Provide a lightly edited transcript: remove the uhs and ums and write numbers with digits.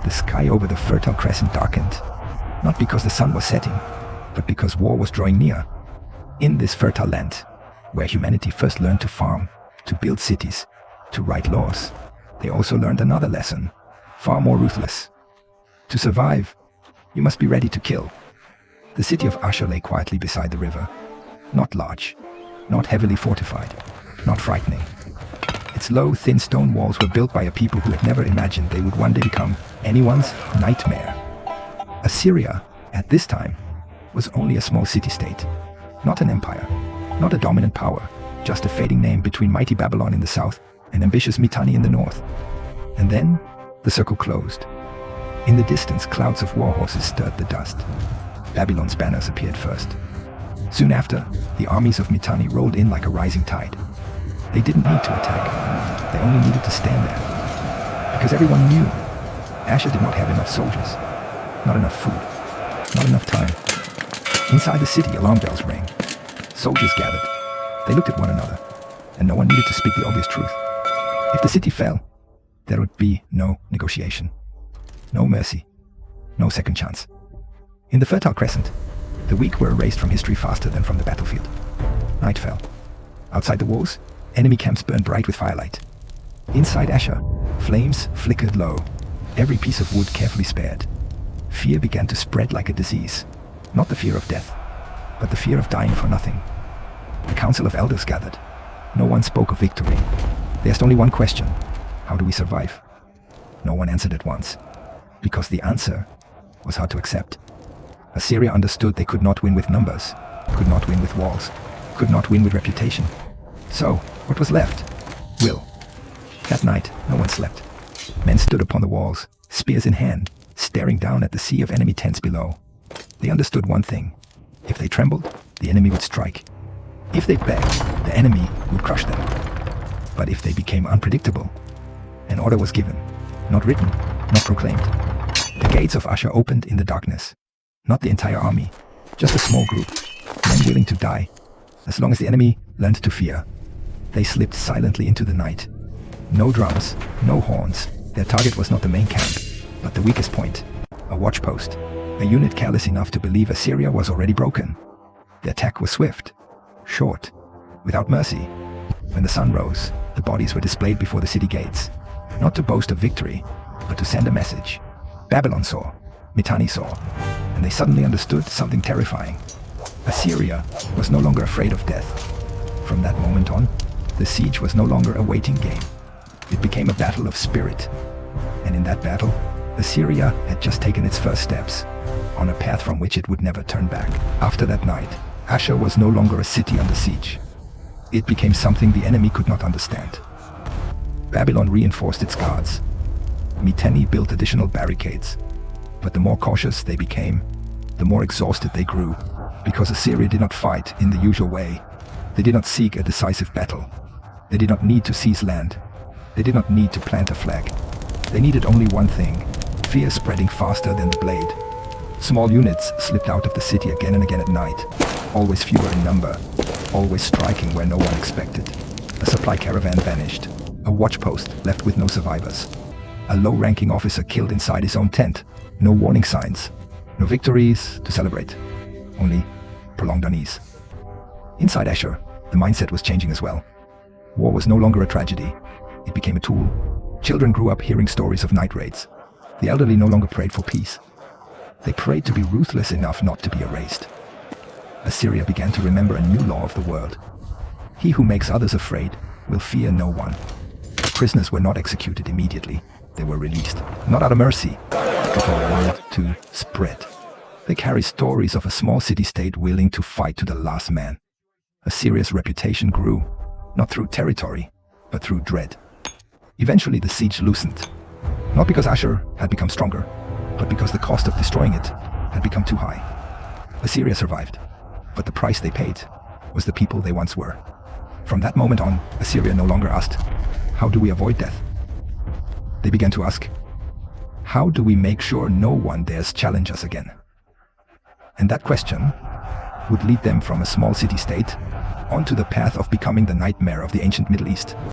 The sky over the Fertile Crescent darkened, not because the sun was setting, but because war was drawing near. In this fertile land, where humanity first learned to farm, to build cities, to write laws, they also learned another lesson, far more ruthless. To survive, you must be ready to kill. The city of Asher lay quietly beside the river, not large, not heavily fortified, not frightening. Its low, thin stone walls were built by a people who had never imagined they would one day become anyone's nightmare. Assyria, at this time, was only a small city-state, not an empire, not a dominant power, just a fading name between mighty Babylon in the south and ambitious Mitanni in the north. And then, the circle closed. In the distance, clouds of war horses stirred the dust. Babylon's banners appeared first. Soon after, the armies of Mitanni rolled in like a rising tide. They didn't need to attack. They only needed to stand there. Because everyone knew Asher did not have enough soldiers, not enough food, not enough time. Inside the city, alarm bells rang. Soldiers gathered. They looked at one another, and no one needed to speak the obvious truth. If the city fell, there would be no negotiation, no mercy, no second chance. In the Fertile Crescent, the weak were erased from history faster than from the battlefield. Night fell. Outside the walls, enemy camps burned bright with firelight. Inside Asher, flames flickered low, every piece of wood carefully spared. Fear began to spread like a disease. Not the fear of death, but the fear of dying for nothing. The council of elders gathered. No one spoke of victory. They asked only one question: how do we survive? No one answered at once, because the answer was hard to accept. Assyria understood they could not win with numbers, could not win with walls, could not win with reputation. So, what was left? Will. That night, no one slept. Men stood upon the walls, spears in hand, staring down at the sea of enemy tents below. They understood one thing: if they trembled, the enemy would strike. If they begged, the enemy would crush them. But if they became unpredictable, an order was given, not written, not proclaimed. The gates of Asher opened in the darkness. Not the entire army, just a small group, men willing to die, as long as the enemy learned to fear. They slipped silently into the night. No drums, no horns. Their target was not the main camp, but the weakest point, a watch post, a unit careless enough to believe Assyria was already broken. The attack was swift, short, without mercy. When the sun rose, the bodies were displayed before the city gates, not to boast of victory, but to send a message. Babylon saw, Mitanni saw, and they suddenly understood something terrifying. Assyria was no longer afraid of death. From that moment on, the siege was no longer a waiting game. It became a battle of spirit. And in that battle, Assyria had just taken its first steps on a path from which it would never turn back. After that night, Asher was no longer a city under siege. It became something the enemy could not understand. Babylon reinforced its guards. Mitanni built additional barricades. But the more cautious they became, the more exhausted they grew, because Assyria did not fight in the usual way. They did not seek a decisive battle. They did not need to seize land. They did not need to plant a flag. They needed only one thing: fear spreading faster than the blade. Small units slipped out of the city again and again at night, always fewer in number, always striking where no one expected. A supply caravan vanished, a watch post left with no survivors, a low-ranking officer killed inside his own tent. No warning signs, no victories to celebrate, only prolonged unease. Inside Asher, the mindset was changing as well. War was no longer a tragedy, it became a tool. Children grew up hearing stories of night raids. The elderly no longer prayed for peace. They prayed to be ruthless enough not to be erased. Assyria began to remember a new law of the world. He who makes others afraid will fear no one. Prisoners were not executed immediately. They were released, not out of mercy, but for a word to spread. They carry stories of a small city-state willing to fight to the last man. Assyria's reputation grew, not through territory, but through dread. Eventually the siege loosened, not because Asher had become stronger, but because the cost of destroying it had become too high. Assyria survived, but the price they paid was the people they once were. From that moment on, Assyria no longer asked, "How do we avoid death?" They began to ask, "How do we make sure no one dares challenge us again?" And that question would lead them from a small city-state onto the path of becoming the nightmare of the ancient Middle East.